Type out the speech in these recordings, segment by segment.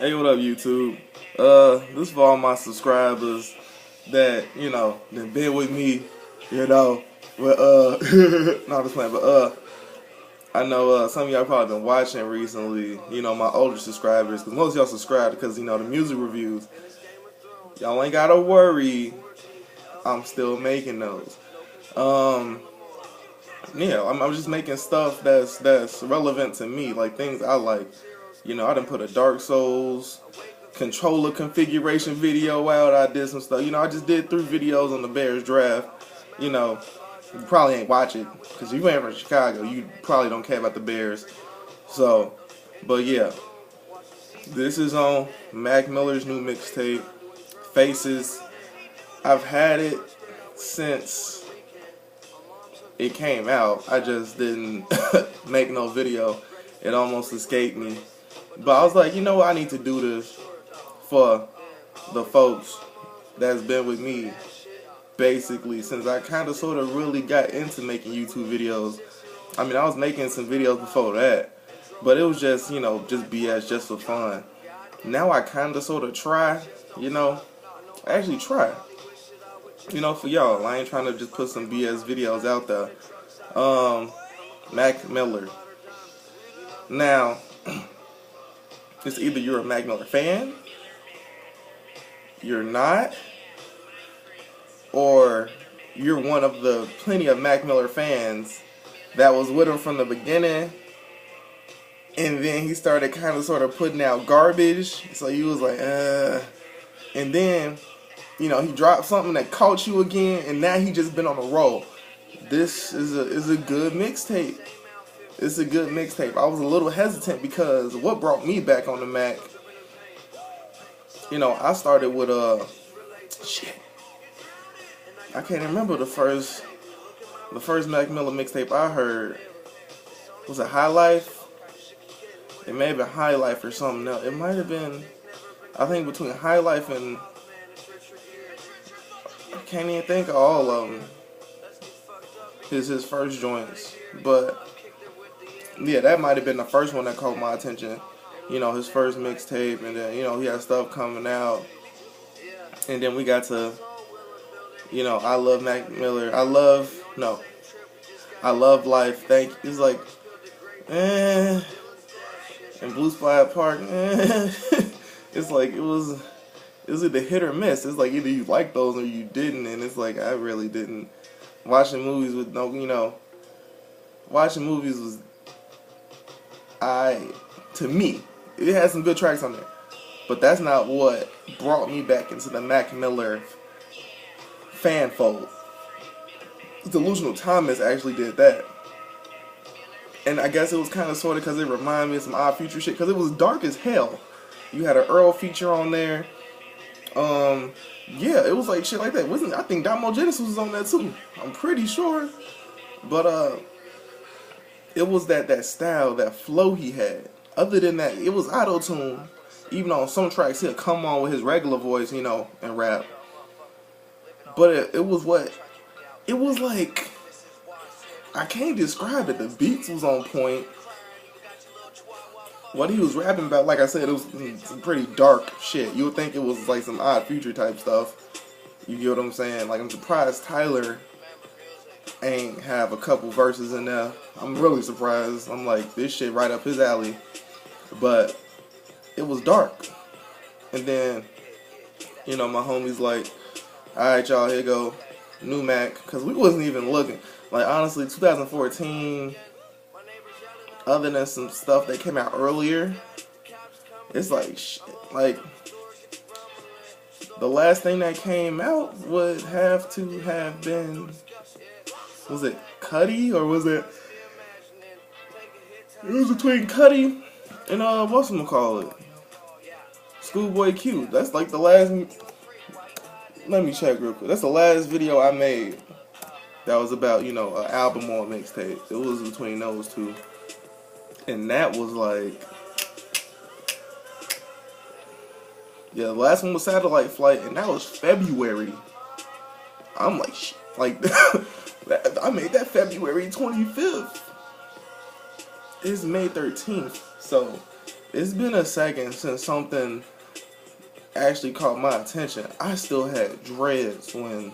Hey, what up, YouTube? This is for all my subscribers that, that been with me, but, not just playing, but, I know, some of y'all probably been watching recently, my older subscribers, because most of y'all subscribe because, the music reviews. Y'all ain't gotta worry, I'm still making those. Yeah, I'm just making stuff that's relevant to me, like things I like. I done put a Dark Souls controller configuration video out. I did some stuff. I just did 3 videos on the Bears draft. You probably ain't watch it because you ain't from Chicago. You probably don't care about the Bears. So, but yeah, this is on Mac Miller's new mixtape, Faces. I've had it since it came out. I just didn't make no video. It almost escaped me. But I was like, you know what, I need to do this for the folks that's been with me basically since I kind of sort of really got into making YouTube videos. I mean, I was making some videos before that, but it was just, just BS, just for fun. Now I kind of sort of try, I actually try, for y'all. I ain't trying to just put some BS videos out there. Mac Miller. Now, it's either you're a Mac Miller fan, you're not, or you're one of the plenty of Mac Miller fans that was with him from the beginning, and then he started kind of sort of putting out garbage, so you was like, and then, he dropped something that caught you again, and now he just been on a roll. This is a good mixtape. It's a good mixtape. I was a little hesitant because what brought me back on the Mac, I started with shit. I can't remember the first Mac Miller mixtape I heard. Was it High Life? It may have been High Life or something else. It might have been, I think, between High Life and, I can't even think of all of them. His first joints, but yeah, that might have been the first one that caught my attention. His first mixtape, and then he had stuff coming out, and then we got to, I love Mac Miller. I love Life. Thank you. It's like, and Blue Spy Park. It's like it was either hit or miss. It's like either you like those or you didn't, and it's like I really didn't. Watching movies with watching movies was, to me, it had some good tracks on there, but that's not what brought me back into the Mac Miller fan fold. Delusional Thomas actually did that, and I guess it was kind of sort of because it reminded me of some Odd Future shit because it was dark as hell. You had an Earl feature on there. Yeah, it was like shit like that. I think Damo Genesis was on that too. I'm pretty sure. But it was that style, that flow he had. Other than that, it was auto-tune. Even on some tracks he'll come on with his regular voice, and rap. But it was like, I can't describe it. The beats was on point. What he was rapping about, like I said, it was some pretty dark shit. You would think it was like some Odd Future type stuff. You get what I'm saying? Like, I'm surprised Tyler ain't have a couple verses in there. I'm really surprised. I'm like, this shit right up his alley. But it was dark. And then, my homies like, alright y'all, here go, new Mac. Because we wasn't even looking. Like, honestly, 2014... other than some stuff that came out earlier, it's like the last thing that came out would have to have been, was it Cuddy or was it? It was between Cuddy and whatchamacallit, Schoolboy Q. That's like the last. Let me check real quick. That's the last video I made that was about an album or a mixtape. It was between those two. And that was like, yeah, the last one was Satellite Flight, and that was February. I'm like, I made that February 25th. It's May 13th, so It's been a second since something actually caught my attention. I still had dreads when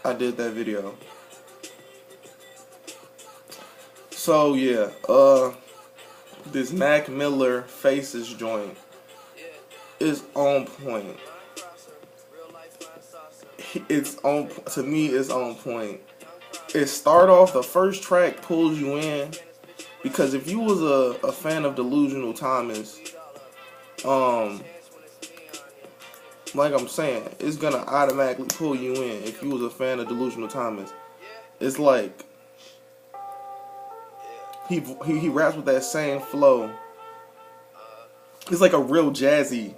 I did that video. So yeah, this Mac Miller Faces joint is on point. It's on, to me, it's on point. It start off, the first track pulls you in, because if you was a fan of Delusional Thomas, like I'm saying, it's gonna automatically pull you in if you was a fan of Delusional Thomas. It's like he raps with that same flow. It's like a real jazzy.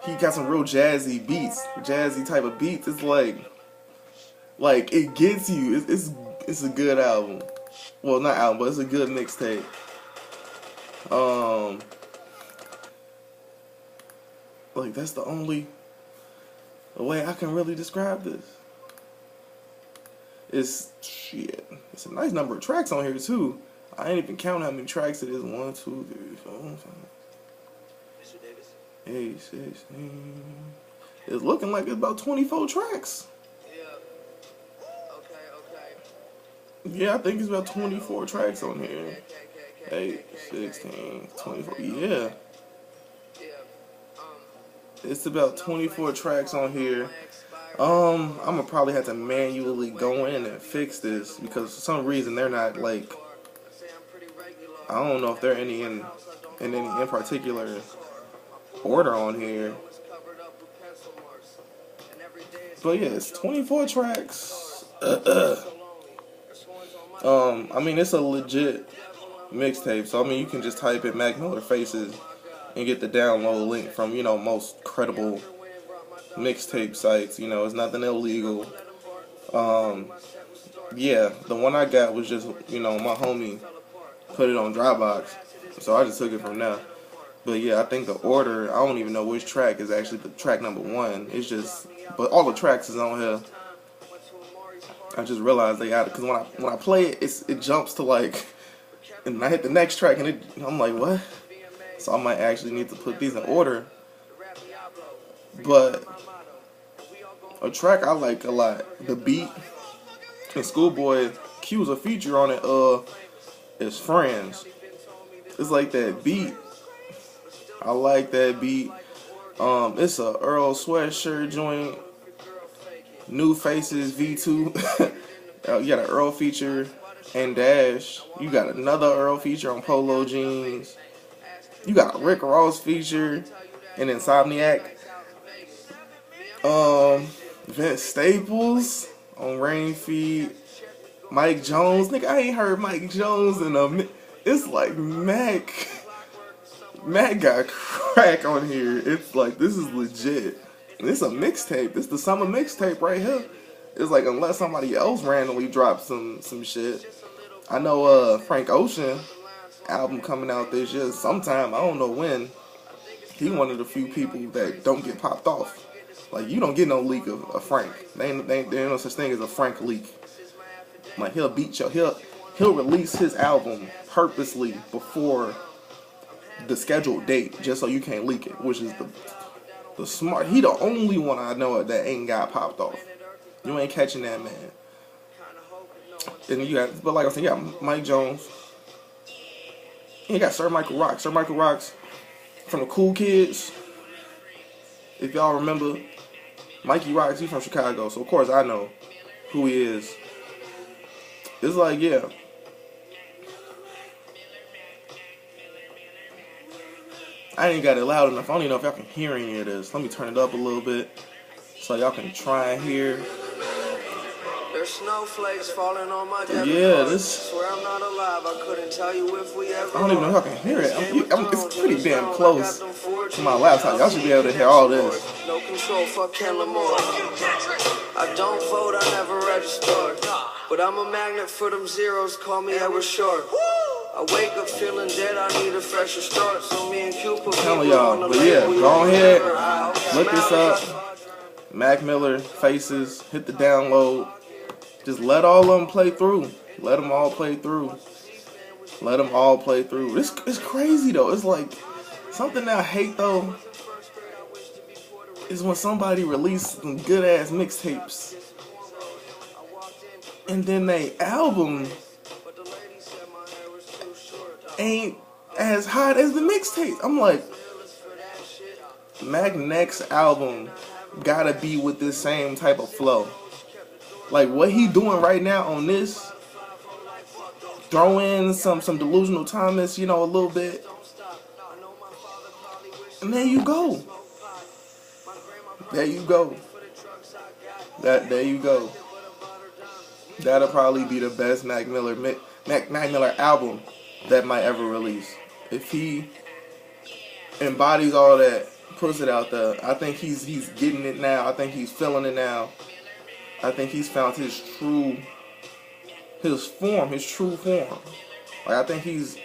He got some real jazzy beats, jazzy type of beats. It's like it gets you. It's a good album. Well, not album, but it's a good mixtape. Like that's the only way I can really describe this. It's shit. It's a nice number of tracks on here too. I ain't even count how many tracks it is. 1, 2, 3, 4, 5, 8, 16. It's looking like it's about 24 tracks. Yeah, I think it's about 24 tracks on here. 8, 16, 24. Yeah. It's about 24 tracks on here. I'm gonna probably have to manually go in and fix this because for some reason they're not like, I don't know if they're any in any particular order on here. But yeah, it's 24 tracks. I mean, it's a legit mixtape, so I mean, you can just type in Mac Miller Faces and get the download link from, you know, most credible mixtape sites. You know, it's nothing illegal. Yeah, the one I got was just, you know, my homie put it on Dropbox, so I just took it from there. But yeah, I think the order, I don't even know which track is actually the track number 1. It's just, but all the tracks is on here. I just realized they added, because when I play it, it jumps to like, and I hit the next track and I'm like, what? So I might actually need to put these in order. But a track I like a lot, the beat, and Schoolboy Q's a feature on it, is Friends. It's like that beat. I like that beat. It's a Earl Sweatshirt joint. New Faces V2. You got an Earl feature and Dash. You got another Earl feature on Polo Jeans. You got a Rick Ross feature and Insomniac. Vince Staples on Rain Feed. Mike Jones. Nigga, I ain't heard Mike Jones in a. It's like Mac got crack on here. It's like, this is legit. And it's a mixtape. This is the summer mixtape right here. It's like, unless somebody else randomly drops some shit. I know Frank Ocean album coming out this year sometime. I don't know when. He one of the few people that don't get popped off. Like, you don't get no leak of Frank. There ain't no such thing as a Frank leak. Like, he'll release his album purposely before the scheduled date just so you can't leak it, which is the smart. He the only one I know that ain't got popped off. You ain't catching that man. And you got, but like I said, you got Mike Jones. You got Sir Michael Rocks. Sir Michael Rocks from the Cool Kids. If y'all remember, Mikey Rocks, he's from Chicago, so of course I know who he is. It's like, yeah. I ain't got it loud enough. I don't even know if y'all can hear any of this. Let me turn it up a little bit so y'all can try and hear. There's snowflakes falling on my yeah, this. Swear I'm not alive. I couldn't tell you if we ever. I don't even know if y'all can hear it. It's pretty damn close to my laptop. Y'all should be able to hear all this. No control, fuck Ken Lamar. I don't vote, I never registered. But I'm a magnet for them zeros, call me Edward Short. I wake up feeling dead, I need a fresher start. So me and Q put telling y'all, but yeah, go ahead, look this up. Mac Miller Faces, hit the download. Just let all of them play through. Let them all play through. Let them all play through. It's crazy though. It's like something that I hate though is when somebody releases some good ass mixtapes and then they album ain't as hot as the mixtape. I'm like, Mac next album gotta be with this same type of flow. Like what he doing right now on this, throw in some delusional Thomas, you know, a little bit, and there you go. There you go. There you go. That'll probably be the best Mac Miller album that might ever release. If he embodies all that, puts it out there, I think he's getting it now. I think he's feeling it now. I think he's found his true form. Like I think he's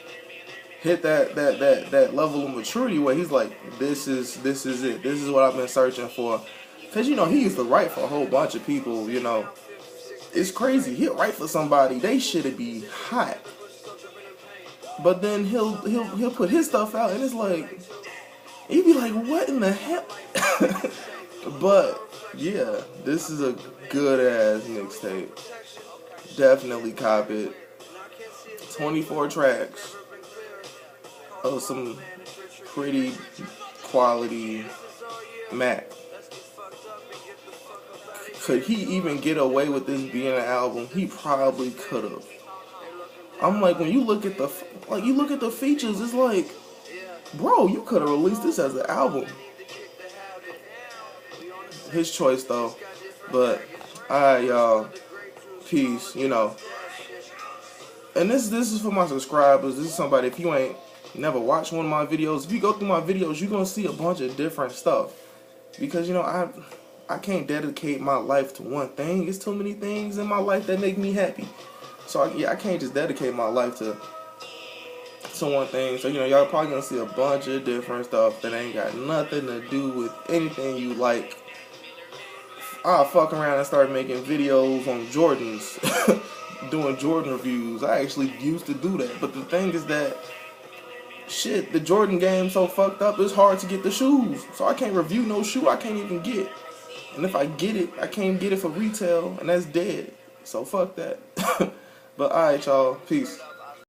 hit that level of maturity where he's like, this is it. This is what I've been searching for. Cause you know he used to write for a whole bunch of people. You know, it's crazy. He'll write for somebody, they should be hot. But then he'll put his stuff out and it's like, you'd be like, what in the hell? But yeah, this is a good ass mixtape. Definitely cop it. 24 tracks of some pretty quality Mac. Could he even get away with this being an album? He probably could have. I'm like, when you look at the features, it's like, bro, you could have released this as an album. His choice though. But alright, y'all. Peace, you know. And this is for my subscribers. This is somebody, if you ain't never watched one of my videos, if you go through my videos, you're gonna see a bunch of different stuff. Because you know, I can't dedicate my life to one thing. It's too many things in my life that make me happy. So I can't just dedicate my life to one thing. So you know, y'all probably gonna see a bunch of different stuff that ain't got nothing to do with anything you like. I'll fuck around and start making videos on Jordans, doing Jordan reviews. I actually used to do that, but the thing is that shit, the Jordan game's so fucked up, it's hard to get the shoes. So I can't review no shoe I can't even get. And if I get it, I can't get it for retail, and that's dead. So fuck that. But alright, y'all. Peace.